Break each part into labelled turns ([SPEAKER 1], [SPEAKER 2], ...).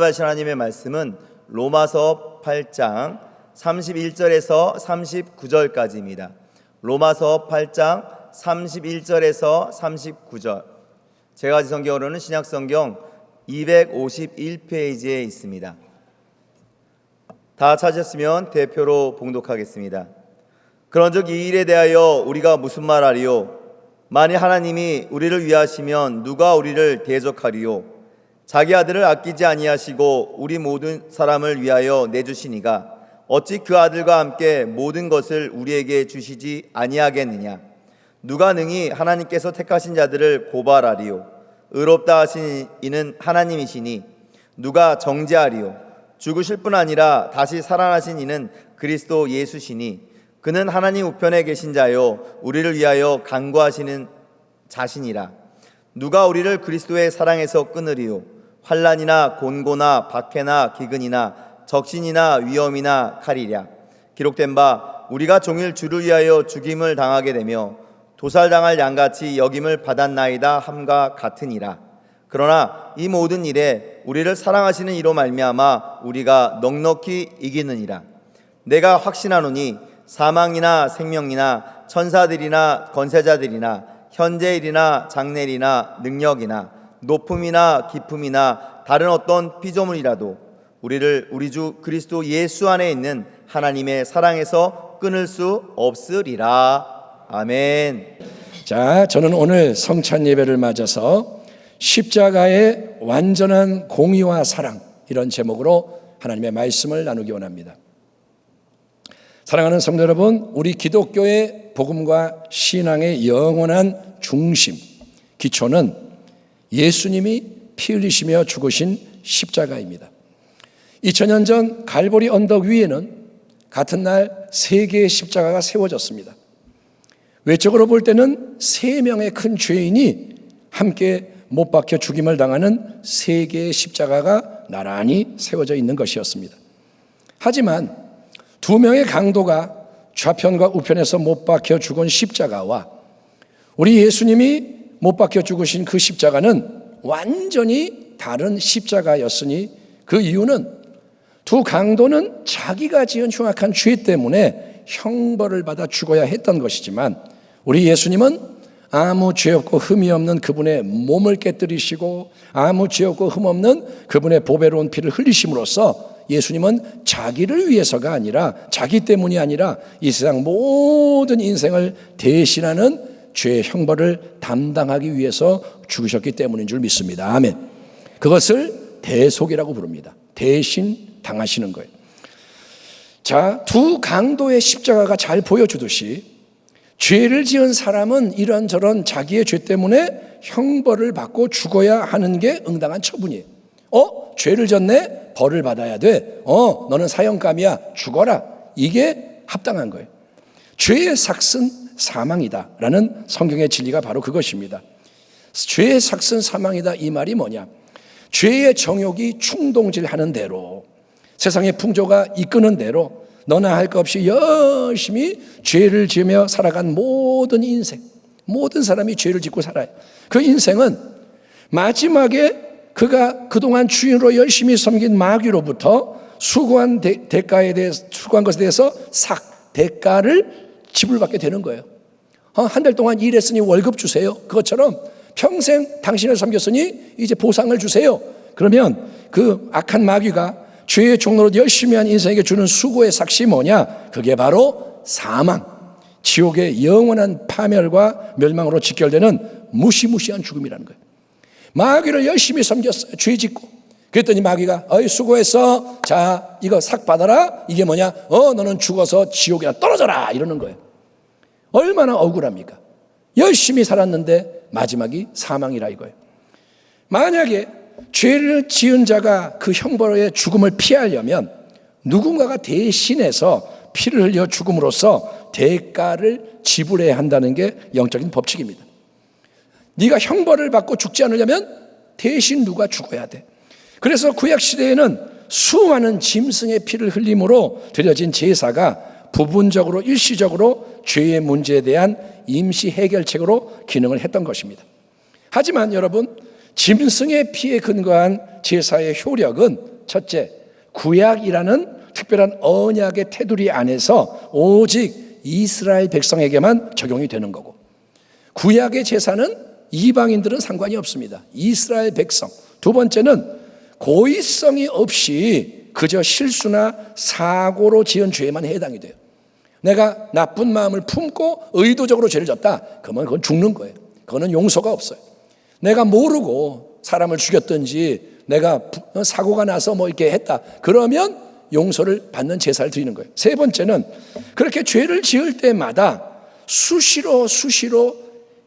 [SPEAKER 1] 하신 하나님의 말씀은 로마서 8장 31절에서 39절까지입니다. 로마서 8장 31절에서 39절. 제가 가진 성경으로는 신약성경 251페이지에 있습니다. 다 찾으셨으면 대표로 봉독하겠습니다. 그런즉 이 일에 대하여 우리가 무슨 말하리요? 만일 하나님이 우리를 위하시면 누가 우리를 대적하리요? 자기 아들을 아끼지 아니하시고 우리 모든 사람을 위하여 내주시니가 어찌 그 아들과 함께 모든 것을 우리에게 주시지 아니하겠느냐? 누가 능히 하나님께서 택하신 자들을 고발하리요? 의롭다 하신 이는 하나님이시니 누가 정죄하리요? 죽으실 뿐 아니라 다시 살아나신 이는 그리스도 예수시니 그는 하나님 우편에 계신 자요 우리를 위하여 간구하시는 자신이라. 누가 우리를 그리스도의 사랑에서 끊으리요? 환난이나 곤고나 박해나 기근이나 적신이나 위험이나 칼이랴. 기록된 바 우리가 종일 주를 위하여 죽임을 당하게 되며 도살당할 양같이 여김을 받았나이다 함과 같으니라. 그러나 이 모든 일에 우리를 사랑하시는 이로 말미암아 우리가 넉넉히 이기느니라. 내가 확신하노니 사망이나 생명이나 천사들이나 권세자들이나 현재일이나 장래일이나 능력이나 높음이나 깊음이나 다른 어떤 피조물이라도 우리를 우리 주 그리스도 예수 안에 있는 하나님의 사랑에서 끊을 수 없으리라. 아멘.
[SPEAKER 2] 자, 저는 오늘 성찬 예배를 맞아서 십자가의 완전한 공의와 사랑, 이런 제목으로 하나님의 말씀을 나누기 원합니다. 사랑하는 성도 여러분, 우리 기독교의 복음과 신앙의 영원한 중심, 기초는 예수님이 피 흘리시며 죽으신 십자가입니다. 2000년 전 갈보리 언덕 위에는 같은 날 3개의 십자가가 세워졌습니다. 외적으로 볼 때는 3명의 큰 죄인이 함께 못 박혀 죽임을 당하는 3개의 십자가가 나란히 세워져 있는 것이었습니다. 하지만 2명의 강도가 좌편과 우편에서 못 박혀 죽은 십자가와 우리 예수님이 못 박혀 죽으신 그 십자가는 완전히 다른 십자가였으니 그 이유는 두 강도는 자기가 지은 흉악한 죄 때문에 형벌을 받아 죽어야 했던 것이지만 우리 예수님은 아무 죄 없고 흠이 없는 그분의 몸을 깨뜨리시고 아무 죄 없고 흠 없는 그분의 보배로운 피를 흘리심으로써 예수님은 자기를 위해서가 아니라 자기 때문이 아니라 이 세상 모든 인생을 대신하는 죄의 형벌을 담당하기 위해서 죽으셨기 때문인 줄 믿습니다. 아멘. 그것을 대속이라고 부릅니다. 대신 당하시는 거예요. 자, 두 강도의 십자가가 잘 보여주듯이 죄를 지은 사람은 이런저런 자기의 죄 때문에 형벌을 받고 죽어야 하는 게 응당한 처분이에요. 죄를 졌네? 벌을 받아야 돼. 너는 사형감이야. 죽어라. 이게 합당한 거예요. 죄의 삭은 사망이다 라는 성경의 진리가 바로 그것입니다. 죄의 삭은 사망이다, 이 말이 뭐냐? 죄의 정욕이 충동질하는 대로, 세상의 풍조가 이끄는 대로 너나 할 것 없이 열심히 죄를 지으며 살아간 모든 인생, 모든 사람이 죄를 짓고 살아요. 그 인생은 마지막에 그가 그동안 주인으로 열심히 섬긴 마귀로부터 수고한 것에 대해서 대가를 지불받게 되는 거예요. 한 달 동안 일했으니 월급 주세요. 그것처럼 평생 당신을 섬겼으니 이제 보상을 주세요. 그러면 그 악한 마귀가 죄의 종로로 열심히 한 인생에게 주는 수고의 삭이 뭐냐? 그게 바로 사망, 지옥의 영원한 파멸과 멸망으로 직결되는 무시무시한 죽음이라는 거예요. 마귀를 열심히 섬겼어요. 죄 짓고. 그랬더니 마귀가 수고했어. 자, 이거 삭 받아라. 이게 뭐냐? 너는 죽어서 지옥에 떨어져라. 이러는 거예요. 얼마나 억울합니까? 열심히 살았는데 마지막이 사망이라 이거예요. 만약에 죄를 지은 자가 그 형벌의 죽음을 피하려면 누군가가 대신해서 피를 흘려 죽음으로써 대가를 지불해야 한다는 게 영적인 법칙입니다. 네가 형벌을 받고 죽지 않으려면 대신 누가 죽어야 돼. 그래서 구약시대에는 수많은 짐승의 피를 흘림으로 드려진 제사가 부분적으로 일시적으로 죄의 문제에 대한 임시 해결책으로 기능을 했던 것입니다. 하지만 여러분, 짐승의 피에 근거한 제사의 효력은 첫째, 구약이라는 특별한 언약의 테두리 안에서 오직 이스라엘 백성에게만 적용이 되는 거고, 구약의 제사는 이방인들은 상관이 없습니다. 이스라엘 백성. 두 번째는 고의성이 없이 그저 실수나 사고로 지은 죄에만 해당이 돼요. 내가 나쁜 마음을 품고 의도적으로 죄를 졌다, 그러면 그건 죽는 거예요. 그거는 용서가 없어요. 내가 모르고 사람을 죽였든지 내가 사고가 나서 뭐 이렇게 했다, 그러면 용서를 받는 제사를 드리는 거예요. 세 번째는 그렇게 죄를 지을 때마다 수시로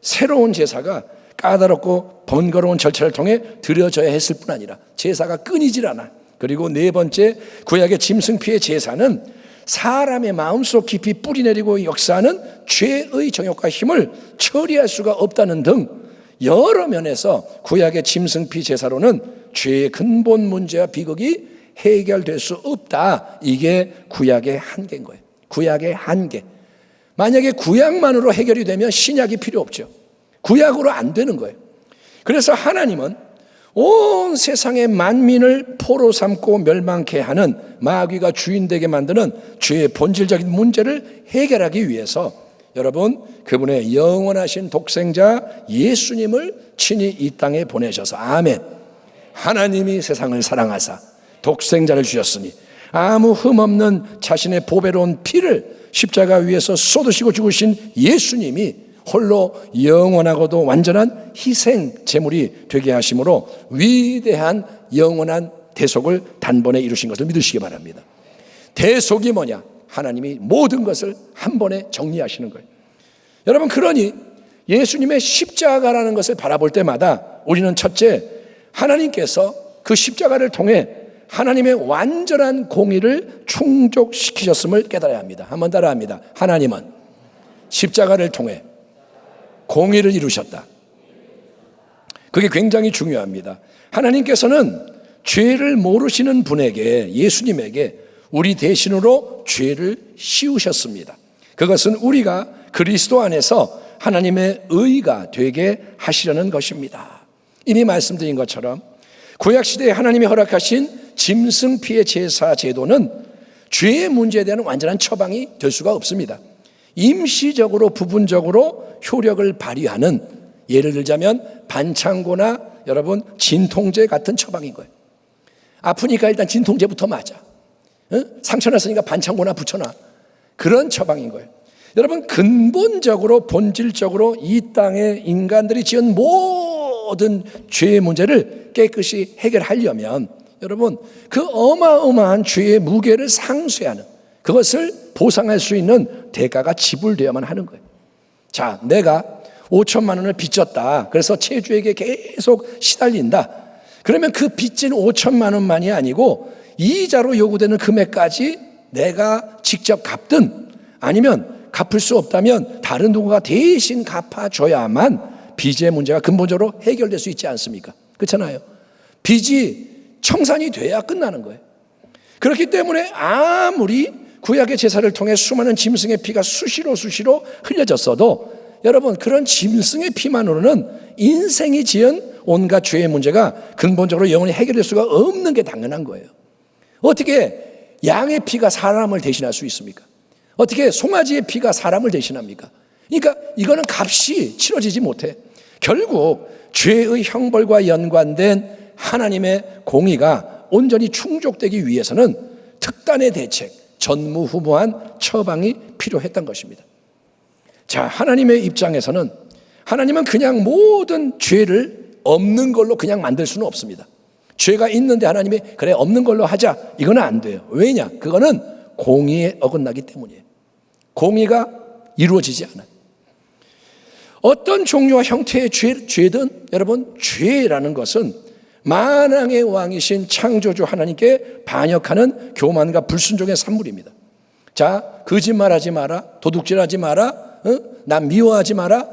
[SPEAKER 2] 새로운 제사가 까다롭고 번거로운 절차를 통해 드려져야 했을 뿐 아니라 제사가 끊이질 않아. 그리고 네 번째, 구약의 짐승피의 제사는 사람의 마음속 깊이 뿌리내리고 역사하는 죄의 정욕과 힘을 처리할 수가 없다는 등 여러 면에서 구약의 짐승피 제사로는 죄의 근본 문제와 비극이 해결될 수 없다. 이게 구약의 한계인 거예요. 구약의 한계. 만약에 구약만으로 해결이 되면 신약이 필요 없죠. 구약으로 안 되는 거예요. 그래서 하나님은 온 세상의 만민을 포로 삼고 멸망케 하는 마귀가 주인되게 만드는 죄의 본질적인 문제를 해결하기 위해서 여러분, 그분의 영원하신 독생자 예수님을 친히 이 땅에 보내셔서, 아멘, 하나님이 세상을 사랑하사 독생자를 주셨으니 아무 흠없는 자신의 보배로운 피를 십자가 위에서 쏟으시고 죽으신 예수님이 홀로 영원하고도 완전한 희생 제물이 되게 하심으로 위대한 영원한 대속을 단번에 이루신 것을 믿으시기 바랍니다. 대속이 뭐냐? 하나님이 모든 것을 한 번에 정리하시는 거예요. 여러분, 그러니 예수님의 십자가라는 것을 바라볼 때마다 우리는 첫째, 하나님께서 그 십자가를 통해 하나님의 완전한 공의를 충족시키셨음을 깨달아야 합니다. 한번 따라합니다. 하나님은 십자가를 통해 공의를 이루셨다. 그게 굉장히 중요합니다. 하나님께서는 죄를 모르시는 분에게, 예수님에게 우리 대신으로 죄를 씌우셨습니다. 그것은 우리가 그리스도 안에서 하나님의 의가 되게 하시려는 것입니다. 이미 말씀드린 것처럼 구약시대에 하나님이 허락하신 짐승피의 제사 제도는 죄의 문제에 대한 완전한 처방이 될 수가 없습니다. 임시적으로 부분적으로 효력을 발휘하는, 예를 들자면 반창고나 여러분 진통제 같은 처방인 거예요. 아프니까 일단 진통제부터 맞아. 상처 났으니까 반창고나 붙여놔. 그런 처방인 거예요. 여러분, 근본적으로 본질적으로 이 땅의 인간들이 지은 모든 죄의 문제를 깨끗이 해결하려면 여러분, 그 어마어마한 죄의 무게를 상쇄하는, 그것을 보상할 수 있는 대가가 지불되어야만 하는 거예요. 자, 내가 5천만 원을 빚졌다. 그래서 채주에게 계속 시달린다. 그러면 그 빚진 5천만 원만이 아니고 이자로 요구되는 금액까지 내가 직접 갚든 아니면 갚을 수 없다면 다른 누군가 대신 갚아줘야만 빚의 문제가 근본적으로 해결될 수 있지 않습니까? 그렇잖아요. 빚이 청산이 돼야 끝나는 거예요. 그렇기 때문에 아무리 구약의 제사를 통해 수많은 짐승의 피가 수시로 흘려졌어도 여러분, 그런 짐승의 피만으로는 인생이 지은 온갖 죄의 문제가 근본적으로 영원히 해결될 수가 없는 게 당연한 거예요. 어떻게 양의 피가 사람을 대신할 수 있습니까? 어떻게 송아지의 피가 사람을 대신합니까? 그러니까 이거는 값이 치러지지 못해. 결국 죄의 형벌과 연관된 하나님의 공의가 온전히 충족되기 위해서는 특단의 대책, 전무후무한 처방이 필요했던 것입니다. 자, 하나님의 입장에서는 하나님은 그냥 모든 죄를 없는 걸로 그냥 만들 수는 없습니다. 죄가 있는데 하나님이 그래 없는 걸로 하자, 이거는 안 돼요. 왜냐? 그거는 공의에 어긋나기 때문이에요. 공의가 이루어지지 않아요. 어떤 종류와 형태의 죄든 여러분, 죄라는 것은 만왕의 왕이신 창조주 하나님께 반역하는 교만과 불순종의 산물입니다. 자, 거짓말하지 마라, 도둑질하지 마라, 남 미워하지 마라.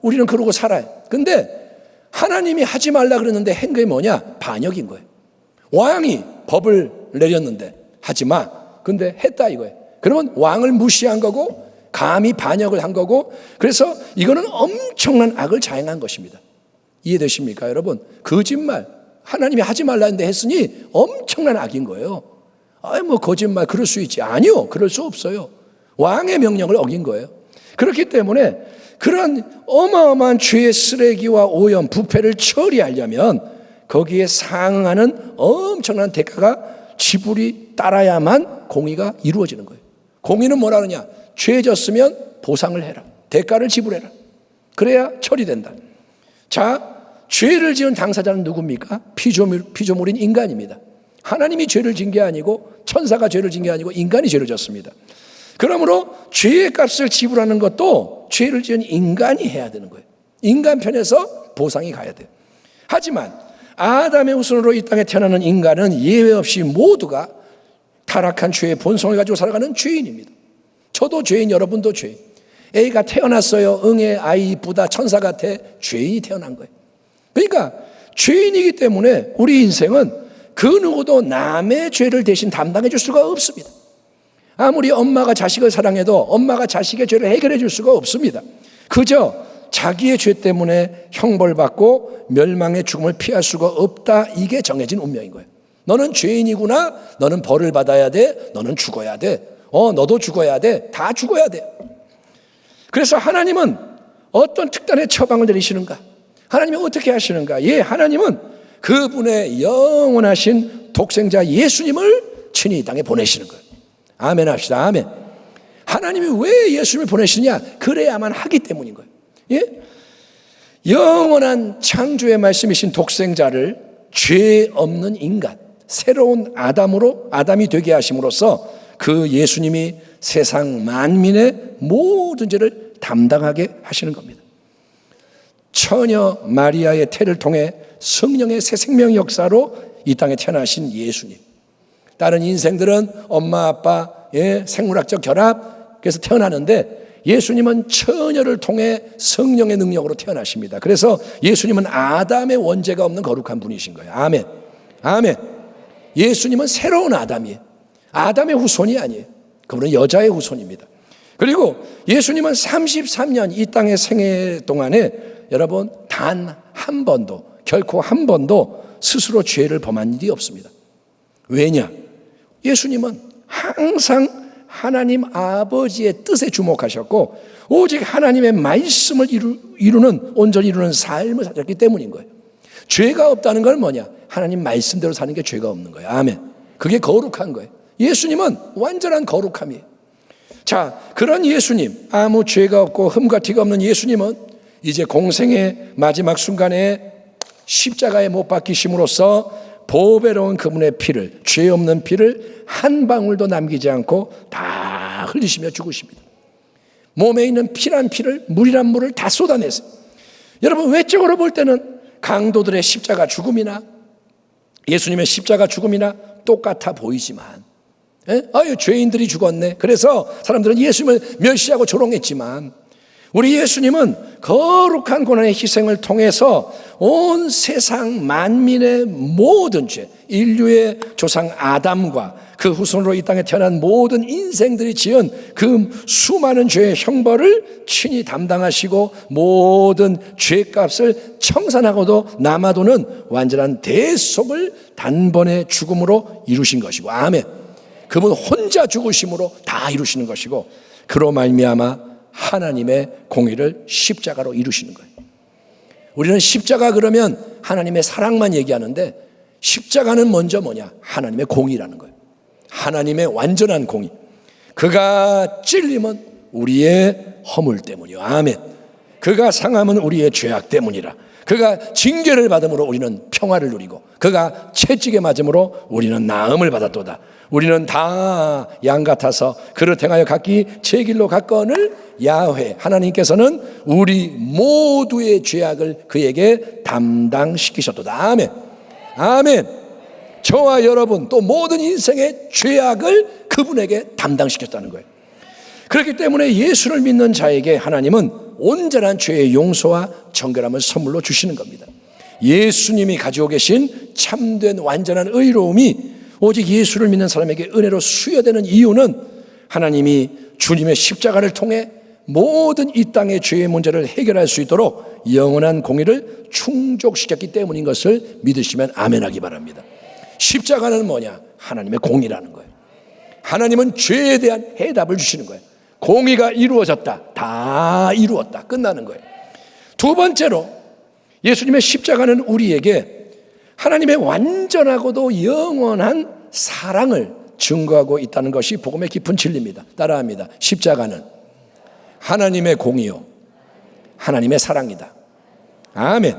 [SPEAKER 2] 우리는 그러고 살아요. 근데 하나님이 하지 말라 그랬는데 한 게 뭐냐? 반역인 거예요. 왕이 법을 내렸는데 하지 마. 근데 했다 이거예요. 그러면 왕을 무시한 거고 감히 반역을 한 거고, 그래서 이거는 엄청난 악을 자행한 것입니다. 이해되십니까, 여러분? 거짓말, 하나님이 하지 말라 했는데 했으니 엄청난 악인 거예요. 뭐 거짓말 그럴 수 있지. 아니요, 그럴 수 없어요. 왕의 명령을 어긴 거예요. 그렇기 때문에 그런 어마어마한 죄의 쓰레기와 오염, 부패를 처리하려면 거기에 상응하는 엄청난 대가가 지불이 따라야만 공의가 이루어지는 거예요. 공의는 뭐라 그러냐? 죄 졌으면 보상을 해라. 대가를 지불해라. 그래야 처리된다. 자, 죄를 지은 당사자는 누굽니까? 피조물인 인간입니다. 하나님이 죄를 진 게 아니고 천사가 죄를 진 게 아니고 인간이 죄를 졌습니다. 그러므로 죄의 값을 지불하는 것도 죄를 지은 인간이 해야 되는 거예요. 인간 편에서 보상이 가야 돼요. 하지만 아담의 후손으로 이 땅에 태어나는 인간은 예외 없이 모두가 타락한 죄의 본성을 가지고 살아가는 죄인입니다. 저도 죄인, 여러분도 죄인. A가 태어났어요. 응애, 아이 이쁘다, 천사 같아. 죄인이 태어난 거예요. 그러니까 죄인이기 때문에 우리 인생은 그 누구도 남의 죄를 대신 담당해 줄 수가 없습니다. 아무리 엄마가 자식을 사랑해도 엄마가 자식의 죄를 해결해 줄 수가 없습니다. 그저 자기의 죄 때문에 형벌받고 멸망의 죽음을 피할 수가 없다. 이게 정해진 운명인 거예요. 너는 죄인이구나. 너는 벌을 받아야 돼. 너는 죽어야 돼. 너도 죽어야 돼. 다 죽어야 돼. 그래서 하나님은 어떤 특단의 처방을 내리시는가? 하나님이 어떻게 하시는가? 하나님은 그분의 영원하신 독생자 예수님을 친히 이 땅에 보내시는 거예요. 아멘 합시다. 아멘. 하나님이 왜 예수님을 보내시냐? 그래야만 하기 때문인 거예요. 영원한 창조의 말씀이신 독생자를 죄 없는 인간, 새로운 아담이 되게 하심으로써 그 예수님이 세상 만민의 모든 죄를 담당하게 하시는 겁니다. 처녀 마리아의 태를 통해 성령의 새 생명 역사로 이 땅에 태어나신 예수님. 다른 인생들은 엄마 아빠의 생물학적 결합, 그래서 태어나는데 예수님은 처녀를 통해 성령의 능력으로 태어나십니다. 그래서 예수님은 아담의 원죄가 없는 거룩한 분이신 거예요. 아멘. 아멘. 예수님은 새로운 아담이에요. 아담의 후손이 아니에요. 그분은 여자의 후손입니다. 그리고 예수님은 33년 이 땅의 생애 동안에 여러분 단 한 번도, 결코 한 번도 스스로 죄를 범한 일이 없습니다. 왜냐? 예수님은 항상 하나님 아버지의 뜻에 주목하셨고 오직 하나님의 말씀을 온전히 이루는 삶을 사셨기 때문인 거예요. 죄가 없다는 건 뭐냐? 하나님 말씀대로 사는 게 죄가 없는 거예요. 아멘. 그게 거룩한 거예요. 예수님은 완전한 거룩함이에요. 자, 그런 예수님, 아무 죄가 없고 흠과 티가 없는 예수님은 이제 공생의 마지막 순간에 십자가에 못 박히심으로써 보배로운 그분의 피를, 죄 없는 피를 한 방울도 남기지 않고 다 흘리시며 죽으십니다. 몸에 있는 피란 피를, 물이란 물을 다 쏟아내세요. 여러분, 외적으로 볼 때는 강도들의 십자가 죽음이나 예수님의 십자가 죽음이나 똑같아 보이지만 죄인들이 죽었네. 그래서 사람들은 예수님을 멸시하고 조롱했지만 우리 예수님은 거룩한 고난의 희생을 통해서 온 세상 만민의 모든 죄, 인류의 조상 아담과 그 후손으로 이 땅에 태어난 모든 인생들이 지은 그 수많은 죄의 형벌을 친히 담당하시고 모든 죄값을 청산하고도 남아도는 완전한 대속을 단번에 죽음으로 이루신 것이고, 아멘. 그분 혼자 죽으심으로 다 이루시는 것이고, 그로 말미암아 하나님의 공의를 십자가로 이루시는 거예요. 우리는 십자가 그러면 하나님의 사랑만 얘기하는데 십자가는 먼저 뭐냐? 하나님의 공의라는 거예요. 하나님의 완전한 공의. 그가 찔림은 우리의 허물 때문이요. 아멘. 그가 상함은 우리의 죄악 때문이라. 그가 징계를 받음으로 우리는 평화를 누리고 그가 채찍에 맞음으로 우리는 나음을 받았도다. 우리는 다 양 같아서 그릇 행하여 각기 제 길로 갔거늘 야훼 하나님께서는 우리 모두의 죄악을 그에게 담당시키셨도다. 아멘. 아멘. 저와 여러분 또 모든 인생의 죄악을 그분에게 담당시켰다는 거예요. 그렇기 때문에 예수를 믿는 자에게 하나님은 온전한 죄의 용서와 정결함을 선물로 주시는 겁니다. 예수님이 가지고 계신 참된 완전한 의로움이 오직 예수를 믿는 사람에게 은혜로 수여되는 이유는 하나님이 주님의 십자가를 통해 모든 이 땅의 죄의 문제를 해결할 수 있도록 영원한 공의를 충족시켰기 때문인 것을 믿으시면 아멘하기 바랍니다. 십자가는 뭐냐? 하나님의 공의라는 거예요. 하나님은 죄에 대한 해답을 주시는 거예요. 공의가 이루어졌다. 다 이루었다. 끝나는 거예요. 두 번째로 예수님의 십자가는 우리에게 하나님의 완전하고도 영원한 사랑을 증거하고 있다는 것이 복음의 깊은 진리입니다. 따라합니다. 십자가는 하나님의 공의요 하나님의 사랑이다. 아멘.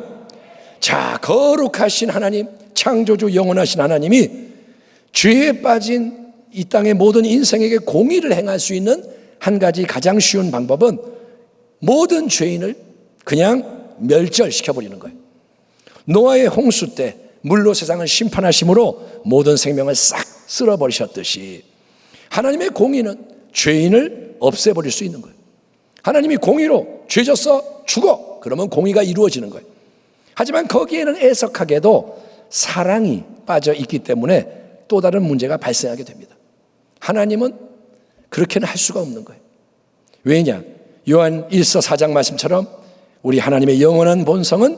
[SPEAKER 2] 자, 거룩하신 하나님, 창조주 영원하신 하나님이 죄에 빠진 이 땅의 모든 인생에게 공의를 행할 수 있는 한 가지 가장 쉬운 방법은 모든 죄인을 그냥 멸절시켜버리는 거예요. 노아의 홍수 때 물로 세상을 심판하심으로 모든 생명을 싹 쓸어버리셨듯이 하나님의 공의는 죄인을 없애버릴 수 있는 거예요. 하나님이 공의로 죄 졌어 죽어 그러면 공의가 이루어지는 거예요. 하지만 거기에는 애석하게도 사랑이 빠져 있기 때문에 또 다른 문제가 발생하게 됩니다. 하나님은 그렇게는 할 수가 없는 거예요. 왜냐? 요한 1서 4장 말씀처럼 우리 하나님의 영원한 본성은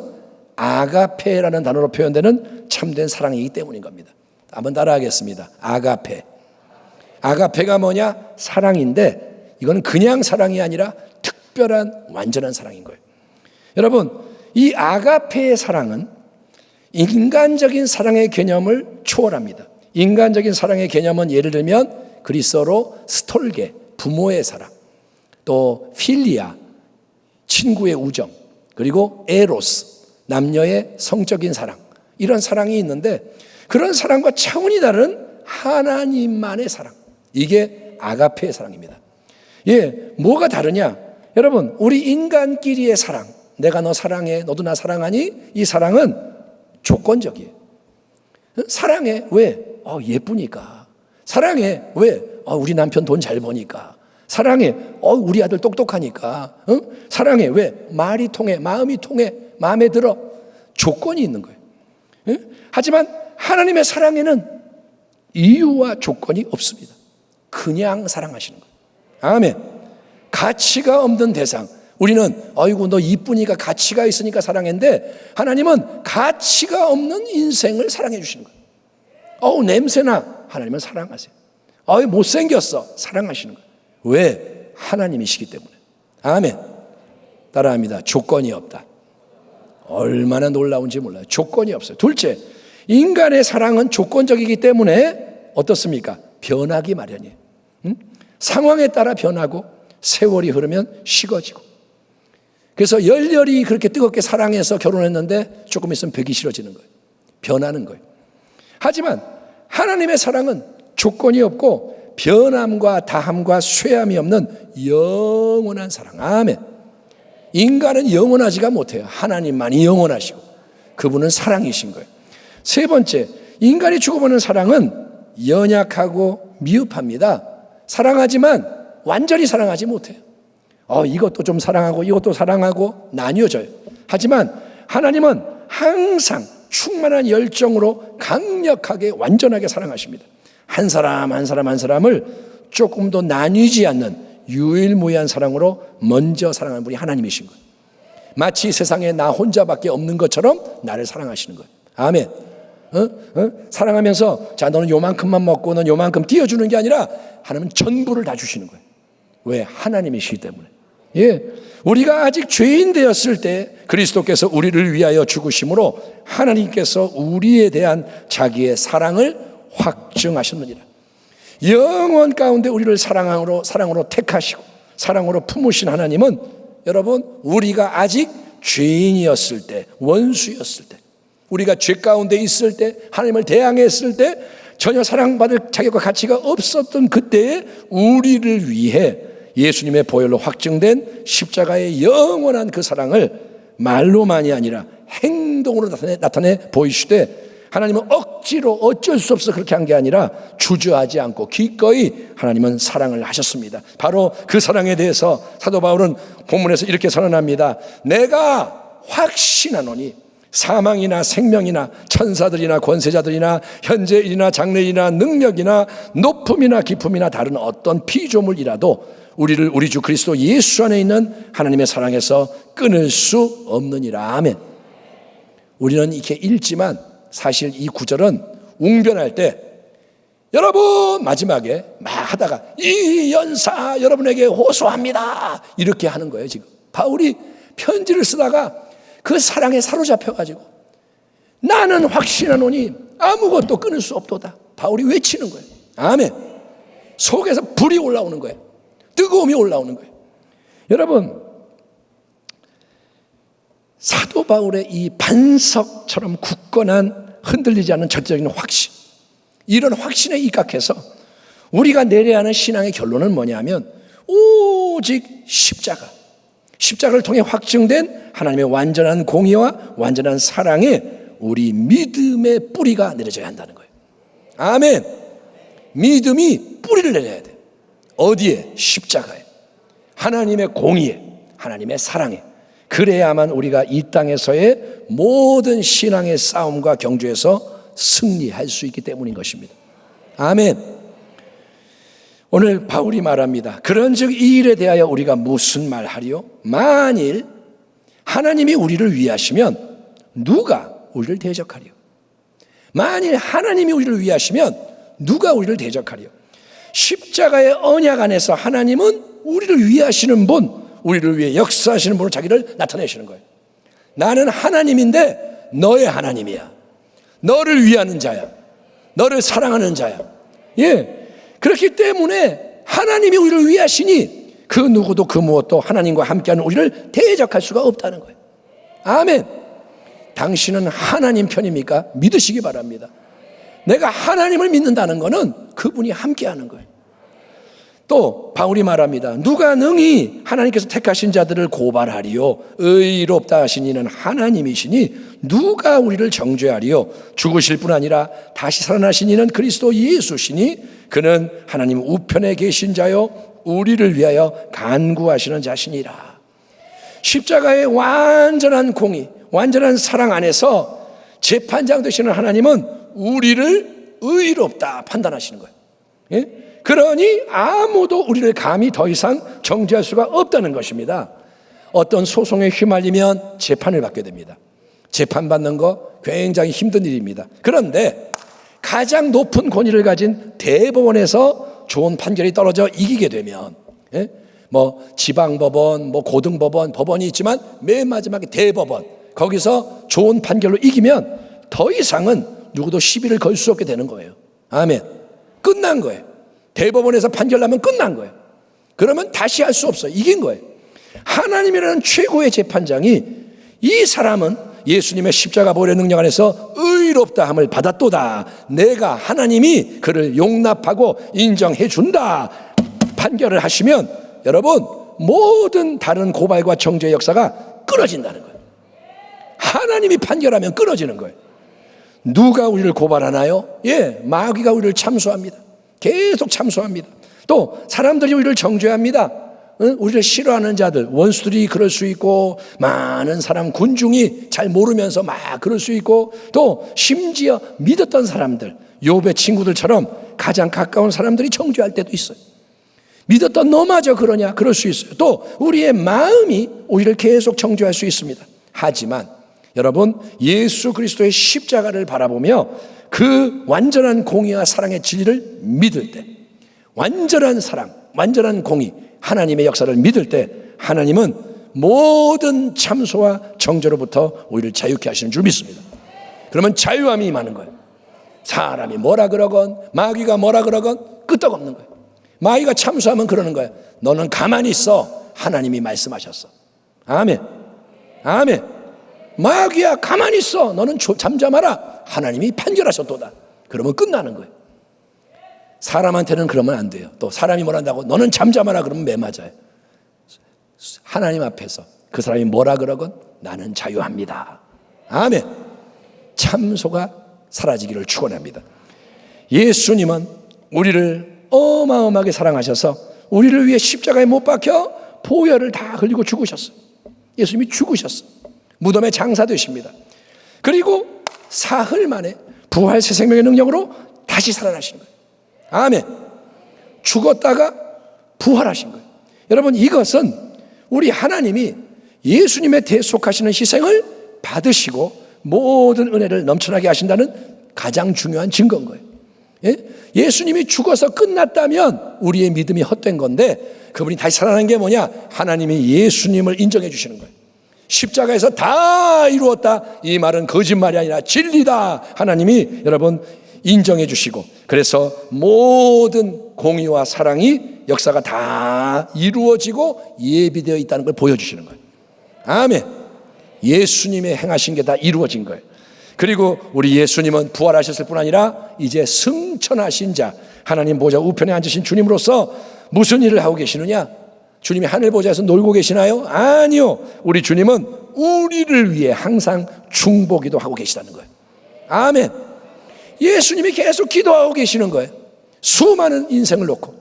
[SPEAKER 2] 아가페라는 단어로 표현되는 참된 사랑이기 때문인 겁니다. 한번 따라하겠습니다. 아가페. 아가페가 뭐냐? 사랑인데 이건 그냥 사랑이 아니라 특별한 완전한 사랑인 거예요. 여러분, 이 아가페의 사랑은 인간적인 사랑의 개념을 초월합니다. 인간적인 사랑의 개념은 예를 들면 그리스어로 스톨게, 부모의 사랑, 또 필리아, 친구의 우정, 그리고 에로스, 남녀의 성적인 사랑, 이런 사랑이 있는데 그런 사랑과 차원이 다른 하나님만의 사랑, 이게 아가페의 사랑입니다. 예, 뭐가 다르냐? 여러분, 우리 인간끼리의 사랑, 내가 너 사랑해, 너도 나 사랑하니? 이 사랑은 조건적이에요. 사랑해. 왜? 예쁘니까. 사랑해. 왜? 우리 남편 돈 잘 버니까. 사랑해. 우리 아들 똑똑하니까. 사랑해. 왜? 말이 통해, 마음이 통해, 마음에 들어. 조건이 있는 거예요. 하지만 하나님의 사랑에는 이유와 조건이 없습니다. 그냥 사랑하시는 거예요. 아멘. 가치가 없는 대상. 우리는 아이고 너 이쁘니까 가치가 있으니까 사랑했는데 하나님은 가치가 없는 인생을 사랑해 주시는 거예요. 냄새나. 하나님은 사랑하세요. 못생겼어. 사랑하시는 거예요. 왜? 하나님이시기 때문에. 아멘. 따라합니다. 조건이 없다. 얼마나 놀라운지 몰라요. 조건이 없어요. 둘째, 인간의 사랑은 조건적이기 때문에 어떻습니까? 변하기 마련이에요. 상황에 따라 변하고 세월이 흐르면 식어지고. 그래서 열렬히 그렇게 뜨겁게 사랑해서 결혼했는데 조금 있으면 벽이 싫어지는 거예요. 변하는 거예요. 하지만 하나님의 사랑은 조건이 없고 변함과 다함과 쇠함이 없는 영원한 사랑. 아멘. 인간은 영원하지가 못해요. 하나님만이 영원하시고 그분은 사랑이신 거예요. 세 번째, 인간이 주고받는 사랑은 연약하고 미흡합니다. 사랑하지만 완전히 사랑하지 못해요. 이것도 좀 사랑하고 이것도 사랑하고 나뉘어져요. 하지만 하나님은 항상 충만한 열정으로 강력하게 완전하게 사랑하십니다. 한 사람 한 사람 한 사람을 조금도 나뉘지 않는 유일무이한 사랑으로 먼저 사랑하는 분이 하나님이신 거예요. 마치 세상에 나 혼자밖에 없는 것처럼 나를 사랑하시는 거예요. 아멘. 사랑하면서 자 너는 요만큼만 먹고 넌 요만큼 띄워주는 게 아니라 하나님은 전부를 다 주시는 거예요. 왜? 하나님이시기 때문에. 예, 우리가 아직 죄인 되었을 때 그리스도께서 우리를 위하여 죽으심으로 하나님께서 우리에 대한 자기의 사랑을 확증하셨느니라. 영원 가운데 우리를 사랑으로 택하시고 사랑으로 품으신 하나님은 여러분 우리가 아직 죄인이었을 때, 원수였을 때, 우리가 죄 가운데 있을 때, 하나님을 대항했을 때 전혀 사랑받을 자격과 가치가 없었던 그때에 우리를 위해 예수님의 보혈로 확증된 십자가의 영원한 그 사랑을 말로만이 아니라 행동으로 나타내 보이시되 하나님은 억지로 어쩔 수 없어 그렇게 한 게 아니라 주저하지 않고 기꺼이 하나님은 사랑을 하셨습니다. 바로 그 사랑에 대해서 사도 바울은 본문에서 이렇게 선언합니다. 내가 확신하노니 사망이나 생명이나 천사들이나 권세자들이나 현재일이나 장래일이나 능력이나 높음이나 깊음이나 다른 어떤 피조물이라도 우리를 우리 주 그리스도 예수 안에 있는 하나님의 사랑에서 끊을 수 없느니라. 아멘. 우리는 이렇게 읽지만 사실 이 구절은 웅변할 때 여러분 마지막에 막 하다가 이 연사 여러분에게 호소합니다 이렇게 하는 거예요. 지금 바울이 편지를 쓰다가 그 사랑에 사로잡혀가지고 나는 확신하노니 아무것도 끊을 수 없도다. 바울이 외치는 거예요. 아멘. 속에서 불이 올라오는 거예요. 뜨거움이 올라오는 거예요. 여러분, 사도 바울의 이 반석처럼 굳건한 흔들리지 않는 절대적인 확신, 이런 확신에 입각해서 우리가 내려야 하는 신앙의 결론은 뭐냐면 오직 십자가를 통해 확증된 하나님의 완전한 공의와 완전한 사랑에 우리 믿음의 뿌리가 내려져야 한다는 거예요. 아멘. 믿음이 뿌리를 내려야 돼. 어디에? 십자가에. 하나님의 공의에, 하나님의 사랑에. 그래야만 우리가 이 땅에서의 모든 신앙의 싸움과 경주에서 승리할 수 있기 때문인 것입니다. 아멘. 오늘 바울이 말합니다. 그런즉 이 일에 대하여 우리가 무슨 말하리요? 만일 하나님이 우리를 위하시면 누가 우리를 대적하리요? 만일 하나님이 우리를 위하시면 누가 우리를 대적하리요? 십자가의 언약 안에서 하나님은 우리를 위하시는 분, 우리를 위해 역사하시는 분으로 자기를 나타내시는 거예요. 나는 하나님인데 너의 하나님이야. 너를 위하는 자야. 너를 사랑하는 자야. 예. 그렇기 때문에 하나님이 우리를 위하시니 그 누구도 그 무엇도 하나님과 함께하는 우리를 대적할 수가 없다는 거예요. 아멘. 당신은 하나님 편입니까? 믿으시기 바랍니다. 내가 하나님을 믿는다는 것은 그분이 함께하는 거예요. 또 바울이 말합니다. 누가 능히 하나님께서 택하신 자들을 고발하리요? 의롭다 하신 이는 하나님이시니 누가 우리를 정죄하리요? 죽으실 뿐 아니라 다시 살아나신 이는 그리스도 예수시니 그는 하나님 우편에 계신 자요 우리를 위하여 간구하시는 자시니라. 십자가의 완전한 공의, 완전한 사랑 안에서 재판장 되시는 하나님은 우리를 의롭다 판단하시는 거예요. 예? 그러니 아무도 우리를 감히 더 이상 정죄할 수가 없다는 것입니다. 어떤 소송에 휘말리면 재판을 받게 됩니다. 재판받는 거 굉장히 힘든 일입니다. 그런데 가장 높은 권위를 가진 대법원에서 좋은 판결이 떨어져 이기게 되면, 뭐 지방법원, 뭐 고등법원, 법원이 있지만 맨 마지막에 대법원, 거기서 좋은 판결로 이기면 더 이상은 누구도 시비를 걸 수 없게 되는 거예요. 아멘. 끝난 거예요. 대법원에서 판결 나면 끝난 거예요. 그러면 다시 할 수 없어요. 이긴 거예요. 하나님이라는 최고의 재판장이 이 사람은 예수님의 십자가 보혈의 능력 안에서 의롭다 함을 받았도다. 내가 하나님이 그를 용납하고 인정해 준다. 판결을 하시면 여러분 모든 다른 고발과 정죄의 역사가 끊어진다는 거예요. 하나님이 판결하면 끊어지는 거예요. 누가 우리를 고발하나요? 예, 마귀가 우리를 참수합니다. 계속 참수합니다. 또 사람들이 우리를 정죄합니다. 우리를 싫어하는 자들, 원수들이 그럴 수 있고 많은 사람, 군중이 잘 모르면서 막 그럴 수 있고 또 심지어 믿었던 사람들, 욥의 친구들처럼 가장 가까운 사람들이 정죄할 때도 있어요. 믿었던 너마저 그러냐? 그럴 수 있어요. 또 우리의 마음이 우리를 계속 정죄할 수 있습니다. 하지만 여러분 예수 그리스도의 십자가를 바라보며 그 완전한 공의와 사랑의 진리를 믿을 때, 완전한 사랑, 완전한 공의, 하나님의 역사를 믿을 때 하나님은 모든 참소와 정죄로부터 우리를 자유케 하시는 줄 믿습니다. 그러면 자유함이 임하는 거예요. 사람이 뭐라 그러건 마귀가 뭐라 그러건 끄떡없는 거예요. 마귀가 참소하면 그러는 거예요. 너는 가만히 있어. 하나님이 말씀하셨어. 아멘. 아멘. 마귀야 가만히 있어. 너는 잠잠하라. 하나님이 판결하셨도다. 그러면 끝나는 거예요. 사람한테는 그러면 안 돼요. 또 사람이 뭘 한다고 너는 잠잠하라 그러면 매 맞아요. 하나님 앞에서 그 사람이 뭐라 그러건 나는 자유합니다. 아멘. 참소가 사라지기를 축원합니다. 예수님은 우리를 어마어마하게 사랑하셔서 우리를 위해 십자가에 못 박혀 보혈을 다 흘리고 죽으셨어요. 예수님이 죽으셨어요. 무덤에 장사되십니다. 그리고 사흘 만에 부활 새 생명의 능력으로 다시 살아나시는 거예요. 아멘. 죽었다가 부활하신 거예요. 여러분, 이것은 우리 하나님이 예수님의 대속하시는 희생을 받으시고 모든 은혜를 넘쳐나게 하신다는 가장 중요한 증거인 거예요. 예수님이 죽어서 끝났다면 우리의 믿음이 헛된 건데, 그분이 다시 살아나는 게 뭐냐? 하나님이 예수님을 인정해 주시는 거예요. 십자가에서 다 이루었다, 이 말은 거짓말이 아니라 진리다, 하나님이 여러분 인정해 주시고, 그래서 모든 공의와 사랑이 역사가 다 이루어지고 예비되어 있다는 걸 보여주시는 거예요. 아멘. 예수님의 행하신 게 다 이루어진 거예요. 그리고 우리 예수님은 부활하셨을 뿐 아니라 이제 승천하신 자, 하나님 보좌 우편에 앉으신 주님으로서 무슨 일을 하고 계시느냐? 주님이 하늘 보좌에서 놀고 계시나요? 아니요. 우리 주님은 우리를 위해 항상 중보기도 하고 계시다는 거예요. 아멘. 예수님이 계속 기도하고 계시는 거예요. 수많은 인생을 놓고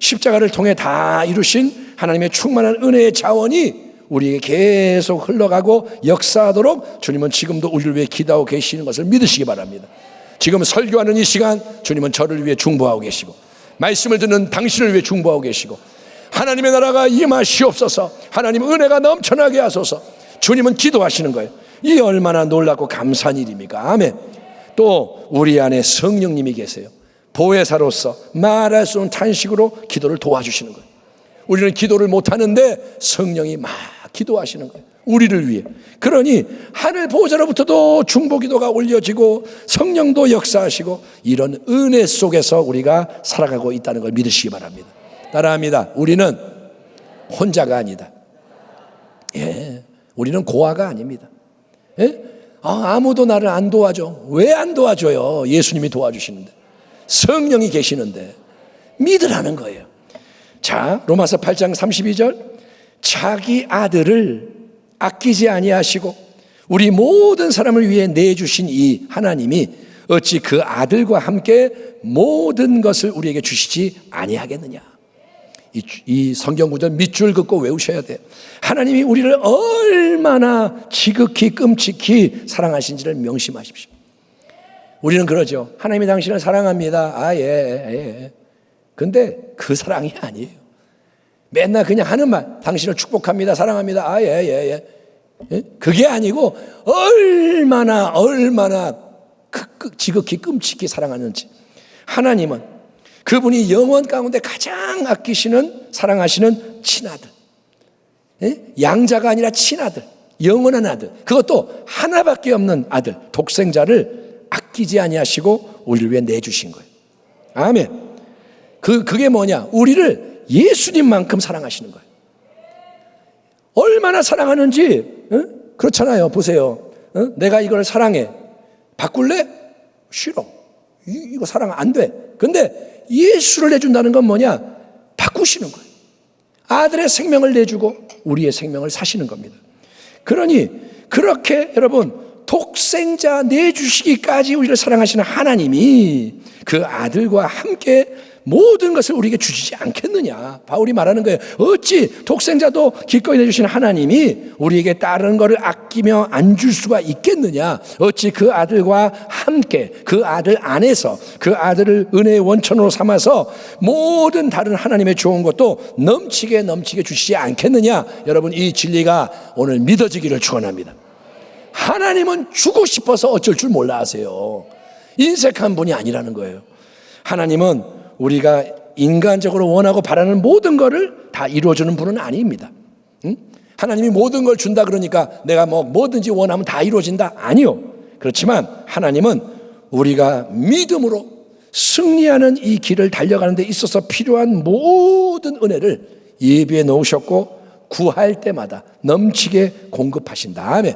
[SPEAKER 2] 십자가를 통해 다 이루신 하나님의 충만한 은혜의 자원이 우리에게 계속 흘러가고 역사하도록 주님은 지금도 우리를 위해 기도하고 계시는 것을 믿으시기 바랍니다. 지금 설교하는 이 시간 주님은 저를 위해 중보하고 계시고, 말씀을 듣는 당신을 위해 중보하고 계시고, 하나님의 나라가 임하시옵소서, 하나님 은혜가 넘쳐나게 하소서, 주님은 기도하시는 거예요. 이 얼마나 놀랍고 감사한 일입니까? 아멘. 또 우리 안에 성령님이 계세요. 보혜사로서 말할 수 없는 탄식으로 기도를 도와주시는 거예요. 우리는 기도를 못하는데 성령이 막 기도하시는 거예요, 우리를 위해. 그러니 하늘 보좌로부터도 중보기도가 올려지고 성령도 역사하시고, 이런 은혜 속에서 우리가 살아가고 있다는 걸 믿으시기 바랍니다. 따라합니다. 우리는 혼자가 아니다. 우리는 고아가 아닙니다. 아무도 나를 안 도와줘. 왜 안 도와줘요? 예수님이 도와주시는데, 성령이 계시는데 믿으라는 거예요. 자, 로마서 8장 32절, 자기 아들을 아끼지 아니하시고 우리 모든 사람을 위해 내주신 이 하나님이 어찌 그 아들과 함께 모든 것을 우리에게 주시지 아니하겠느냐. 이 성경 구절 밑줄 긋고 외우셔야 돼요. 하나님이 우리를 얼마나 지극히 끔찍히 사랑하신지를 명심하십시오. 우리는 그러죠. 하나님이 당신을 사랑합니다. 근데 그 사랑이 아니에요. 맨날 그냥 하는 말, 당신을 축복합니다, 사랑합니다, 그게 아니고 얼마나 지극히 끔찍히 사랑하는지. 하나님은 그분이 영원 가운데 가장 아끼시는, 사랑하시는 친아들, 양자가 아니라 친아들, 영원한 아들, 그것도 하나밖에 없는 아들, 독생자를 아끼지 아니하시고 우리를 위해 내주신 거예요. 아멘. 그게 뭐냐? 우리를 예수님만큼 사랑하시는 거예요. 얼마나 사랑하는지, 그렇잖아요. 보세요. 내가 이걸 사랑해. 바꿀래? 싫어. 이거 사랑 안 돼. 근데 예수를 내준다는 건 뭐냐? 바꾸시는 거예요. 아들의 생명을 내주고 우리의 생명을 사시는 겁니다. 그러니 그렇게 여러분, 독생자 내주시기까지 우리를 사랑하시는 하나님이 그 아들과 함께 모든 것을 우리에게 주시지 않겠느냐. 바울이 말하는 거예요. 어찌 독생자도 기꺼이 내주신 하나님이 우리에게 다른 것을 아끼며 안 줄 수가 있겠느냐. 어찌 그 아들과 함께 그 아들 안에서 그 아들을 은혜의 원천으로 삼아서 모든 다른 하나님의 좋은 것도 넘치게 주시지 않겠느냐. 여러분, 이 진리가 오늘 믿어지기를 축원합니다. 하나님은 주고 싶어서 어쩔 줄 몰라 하세요. 인색한 분이 아니라는 거예요. 하나님은 우리가 인간적으로 원하고 바라는 모든 것을 다 이루어주는 분은 아닙니다. 하나님이 모든 걸 준다 그러니까 내가 뭐든지 원하면 다 이루어진다? 아니요. 그렇지만 하나님은 우리가 믿음으로 승리하는 이 길을 달려가는 데 있어서 필요한 모든 은혜를 예비해 놓으셨고 구할 때마다 넘치게 공급하신다. 아멘.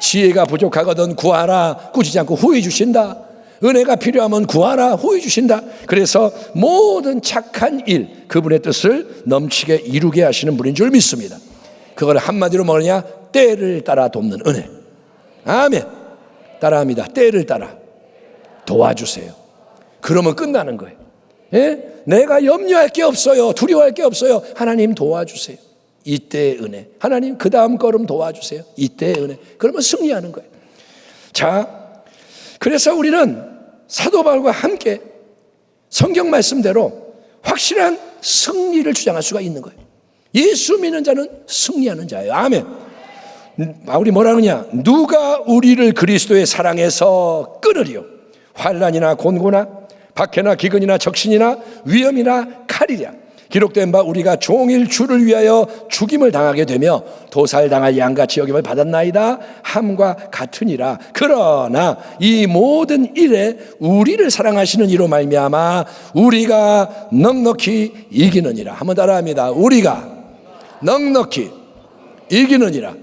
[SPEAKER 2] 지혜가 부족하거든 구하라. 꾸짖지 않고 후히 주신다. 은혜가 필요하면 구하라. 후히 주신다. 그래서 모든 착한 일, 그분의 뜻을 넘치게 이루게 하시는 분인 줄 믿습니다. 그걸 한마디로 뭐냐? 때를 따라 돕는 은혜. 아멘. 따라합니다. 때를 따라 도와주세요. 그러면 끝나는 거예요. 내가 염려할 게 없어요. 두려워할 게 없어요. 하나님 도와주세요. 이때의 은혜. 하나님 그 다음 걸음 도와주세요. 이때의 은혜. 그러면 승리하는 거예요. 자, 그래서 우리는 사도 바울과 함께 성경 말씀대로 확실한 승리를 주장할 수가 있는 거예요. 예수 믿는 자는 승리하는 자예요. 아멘. 바울이 뭐라 그러냐? 누가 우리를 그리스도의 사랑에서 끊으리요? 환난이나 곤고나 박해나 기근이나 적신이나 위험이나 칼이랴. 기록된 바 우리가 종일 주를 위하여 죽임을 당하게 되며 도살당할 양같이 여김을 받았나이다 함과 같으니라. 그러나 이 모든 일에 우리를 사랑하시는 이로 말미암아 우리가 넉넉히 이기느니라. 한번 따라합니다. 우리가 넉넉히 이기느니라.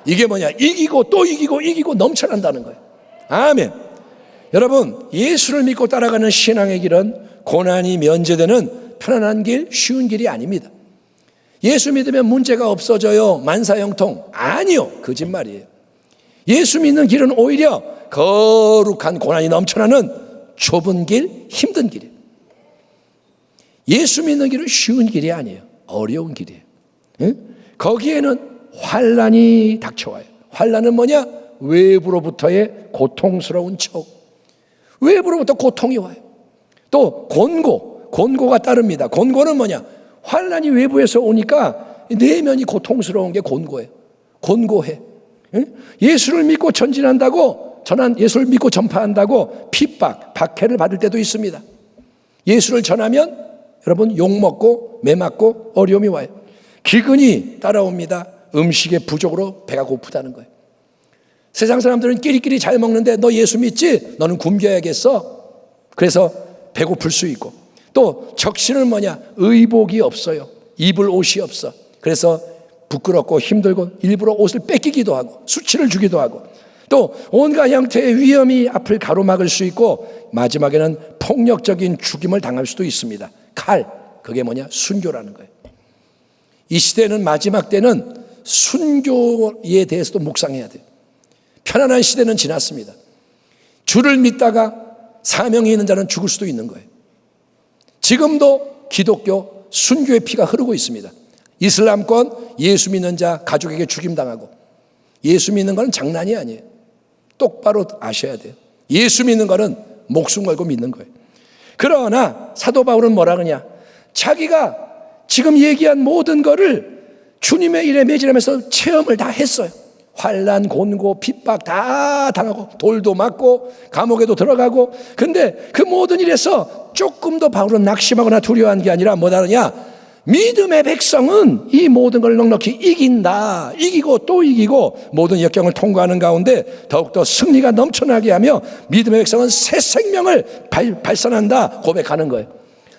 [SPEAKER 2] 이게 뭐냐? 이기고 또 이기고 이기고 넘쳐난다는 거예요. 아멘. 여러분, 예수를 믿고 따라가는 신앙의 길은 고난이 면제되는 편안한 길, 쉬운 길이 아닙니다. 예수 믿으면 문제가 없어져요. 만사형통. 아니요. 거짓말이에요. 예수 믿는 길은 오히려 거룩한 고난이 넘쳐나는 좁은 길, 힘든 길이에요. 예수 믿는 길은 쉬운 길이 아니에요. 어려운 길이에요. 응? 거기에는 환난이 닥쳐와요. 환난은 뭐냐? 외부로부터의 고통스러운 척. 외부로부터 고통이 와요. 또 곤고가 따릅니다. 곤고는 뭐냐? 환난이 외부에서 오니까 내면이 고통스러운 게 곤고해요. 곤고해. 예수를 믿고 전진한다고, 예수를 믿고 전파한다고 핍박, 박해를 받을 때도 있습니다. 예수를 전하면 여러분 욕먹고 매맞고 어려움이 와요. 기근이 따라옵니다. 음식의 부족으로 배가 고프다는 거예요. 세상 사람들은 끼리끼리 잘 먹는데 너 예수 믿지? 너는 굶겨야겠어. 그래서 배고플 수 있고, 또 적신은 뭐냐? 의복이 없어요. 입을 옷이 없어. 그래서 부끄럽고 힘들고 일부러 옷을 뺏기기도 하고 수치를 주기도 하고, 또 온갖 형태의 위험이 앞을 가로막을 수 있고 마지막에는 폭력적인 죽임을 당할 수도 있습니다. 칼, 그게 뭐냐? 순교라는 거예요. 이 시대는, 마지막 때는 순교에 대해서도 묵상해야 돼요. 편안한 시대는 지났습니다. 주를 믿다가 사명이 있는 자는 죽을 수도 있는 거예요. 지금도 기독교 순교의 피가 흐르고 있습니다. 이슬람권 예수 믿는 자 가족에게 죽임당하고, 예수 믿는 거는 장난이 아니에요. 똑바로 아셔야 돼요. 예수 믿는 거는 목숨 걸고 믿는 거예요. 그러나 사도 바울은 뭐라 그러냐? 자기가 지금 얘기한 모든 거를 주님의 일에 매진하면서 체험을 다 했어요. 환난, 곤고, 핍박 다 당하고 돌도 맞고 감옥에도 들어가고. 근데 그 모든 일에서 조금도 바울은 낙심하거나 두려워한 게 아니라 뭐라 하느냐? 믿음의 백성은 이 모든 걸 넉넉히 이긴다. 이기고 또 이기고 모든 역경을 통과하는 가운데 더욱더 승리가 넘쳐나게 하며 믿음의 백성은 새 생명을 발산한다 고백하는 거예요.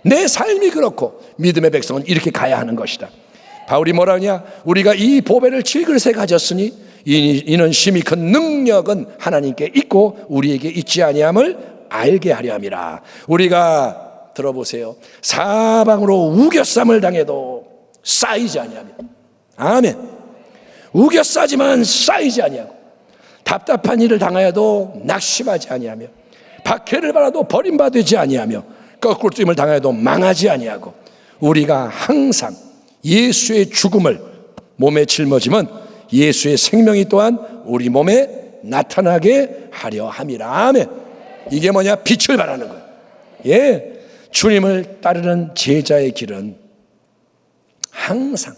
[SPEAKER 2] 내 삶이 그렇고 믿음의 백성은 이렇게 가야 하는 것이다. 바울이 뭐라 하냐? 우리가 이 보배를 질그릇에 가졌으니 이는 심히 큰 능력은 하나님께 있고 우리에게 있지 아니함을 알게 하려 함이라. 우리가 들어보세요. 사방으로 우겨쌈을 당해도 쌓이지 아니하며, 아멘. 우겨싸지만 쌓이지 아니하고, 답답한 일을 당하여도 낙심하지 아니하며, 박해를 받아도 버림받지 아니하며, 거꾸로 뛰임을 당하여도 망하지 아니하고, 우리가 항상 예수의 죽음을 몸에 짊어지면 예수의 생명이 또한 우리 몸에 나타나게 하려 함이라. 아멘. 이게 뭐냐? 빛을 발하는 거예요. 예, 주님을 따르는 제자의 길은 항상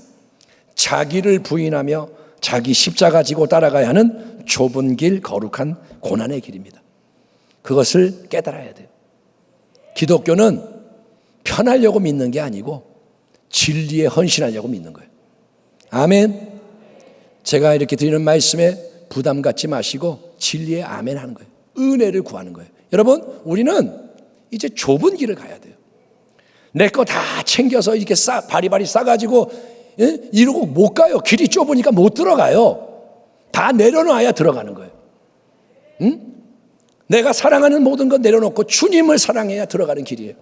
[SPEAKER 2] 자기를 부인하며 자기 십자가 지고 따라가야 하는 좁은 길, 거룩한 고난의 길입니다. 그것을 깨달아야 돼요. 기독교는 편하려고 믿는 게 아니고 진리에 헌신하려고 믿는 거예요. 아멘. 제가 이렇게 드리는 말씀에 부담 갖지 마시고 진리에 아멘 하는 거예요. 은혜를 구하는 거예요. 여러분, 우리는 이제 좁은 길을 가야 돼요. 내 거 다 챙겨서 이렇게 바리바리 싸가지고 이러고 못 가요. 길이 좁으니까 못 들어가요. 다 내려놔야 들어가는 거예요. 응? 내가 사랑하는 모든 것 내려놓고 주님을 사랑해야 들어가는 길이에요.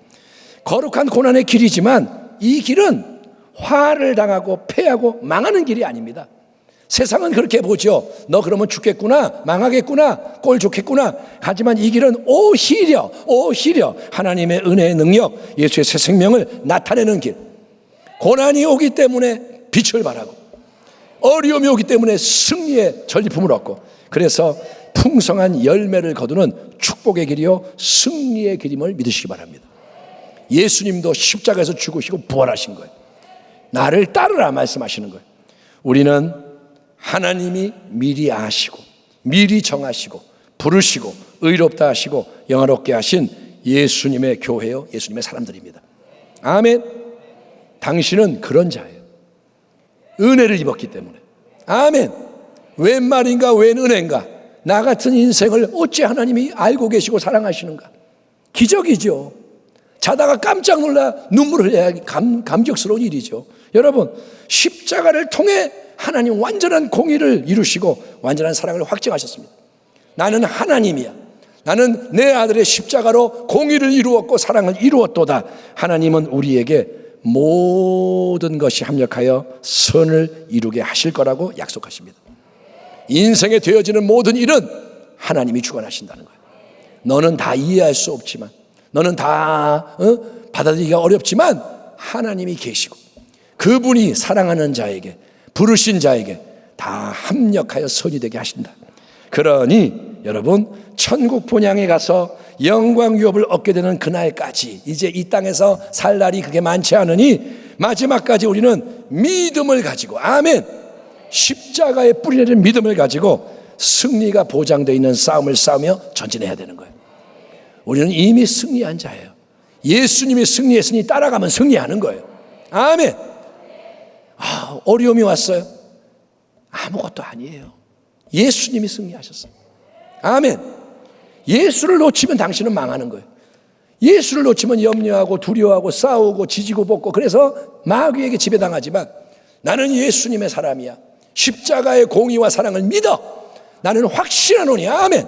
[SPEAKER 2] 거룩한 고난의 길이지만 이 길은 화를 당하고 패하고 망하는 길이 아닙니다. 세상은 그렇게 보죠. 너 그러면 죽겠구나, 망하겠구나, 꼴 좋겠구나. 하지만 이 길은 오히려 하나님의 은혜의 능력, 예수의 새 생명을 나타내는 길. 고난이 오기 때문에 빛을 발하고, 어려움이 오기 때문에 승리의 전리품을 얻고, 그래서 풍성한 열매를 거두는 축복의 길이요 승리의 길임을 믿으시기 바랍니다. 예수님도 십자가에서 죽으시고 부활하신 거예요. 나를 따르라 말씀하시는 거예요. 우리는 하나님이 미리 아시고 미리 정하시고 부르시고 의롭다 하시고 영화롭게 하신 예수님의 교회요, 예수님의 사람들입니다. 아멘. 당신은 그런 자예요. 은혜를 입었기 때문에. 아멘. 웬 말인가, 웬 은혜인가. 나 같은 인생을 어찌 하나님이 알고 계시고 사랑하시는가. 기적이죠. 자다가 깜짝 놀라 눈물을 흘려야 감격스러운 일이죠. 여러분, 십자가를 통해 하나님 완전한 공의를 이루시고 완전한 사랑을 확증하셨습니다. 나는 하나님이야. 나는 내 아들의 십자가로 공의를 이루었고 사랑을 이루었도다. 하나님은 우리에게 모든 것이 합력하여 선을 이루게 하실 거라고 약속하십니다. 인생에 되어지는 모든 일은 하나님이 주관하신다는 거예요. 너는 다 이해할 수 없지만, 너는 다 받아들이기가 어렵지만 하나님이 계시고 그분이 사랑하는 자에게, 부르신 자에게 다 합력하여 선이 되게 하신다. 그러니 여러분, 천국 본향에 가서 영광 유업을 얻게 되는 그날까지 이제 이 땅에서 살 날이 그게 많지 않으니 마지막까지 우리는 믿음을 가지고, 아멘, 십자가에 뿌리내린 믿음을 가지고 승리가 보장되어 있는 싸움을 싸우며 전진해야 되는 거예요. 우리는 이미 승리한 자예요. 예수님이 승리했으니 따라가면 승리하는 거예요. 아멘. 어려움이 왔어요. 아무것도 아니에요. 예수님이 승리하셨어요. 아멘. 예수를 놓치면 당신은 망하는 거예요. 예수를 놓치면 염려하고 두려워하고 싸우고 지지고 볶고 그래서 마귀에게 지배당하지만 나는 예수님의 사람이야. 십자가의 공의와 사랑을 믿어. 나는 확신하노니. 아멘.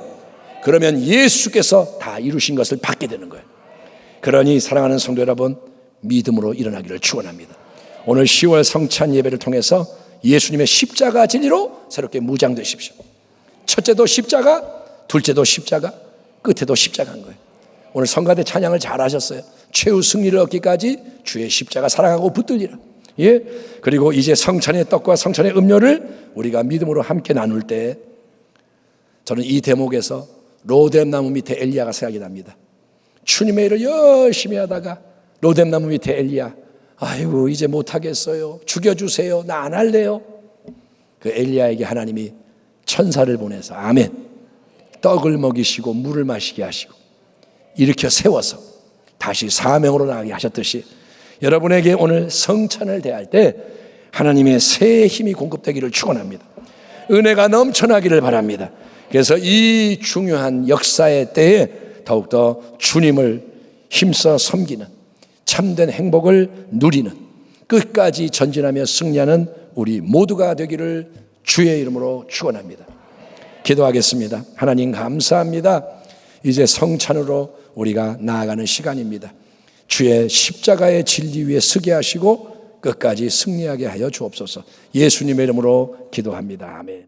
[SPEAKER 2] 그러면 예수께서 다 이루신 것을 받게 되는 거예요. 그러니 사랑하는 성도 여러분, 믿음으로 일어나기를 축원합니다. 오늘 10월 성찬 예배를 통해서 예수님의 십자가 진리로 새롭게 무장되십시오. 첫째도 십자가, 둘째도 십자가, 끝에도 십자가인 거예요. 오늘 성가대 찬양을 잘 하셨어요. 최후 승리를 얻기까지 주의 십자가 사랑하고 붙들리라. 예. 그리고 이제 성찬의 떡과 성찬의 음료를 우리가 믿음으로 함께 나눌 때 저는 이 대목에서 로뎀나무 밑에 엘리야가 생각이 납니다. 주님의 일을 열심히 하다가 로뎀나무 밑에 엘리야, 아이고 이제 못하겠어요. 죽여주세요. 나 안 할래요. 그 엘리야에게 하나님이 천사를 보내서 아멘, 떡을 먹이시고 물을 마시게 하시고 일으켜 세워서 다시 사명으로 나가게 하셨듯이 여러분에게 오늘 성찬을 대할 때 하나님의 새 힘이 공급되기를 축원합니다. 은혜가 넘쳐나기를 바랍니다. 그래서 이 중요한 역사의 때에 더욱더 주님을 힘써 섬기는 참된 행복을 누리는 끝까지 전진하며 승리하는 우리 모두가 되기를 주의 이름으로 축원합니다. 기도하겠습니다. 하나님 감사합니다. 이제 성찬으로 우리가 나아가는 시간입니다. 주의 십자가의 진리 위에 서게 하시고 끝까지 승리하게 하여 주옵소서. 예수님의 이름으로 기도합니다. 아멘.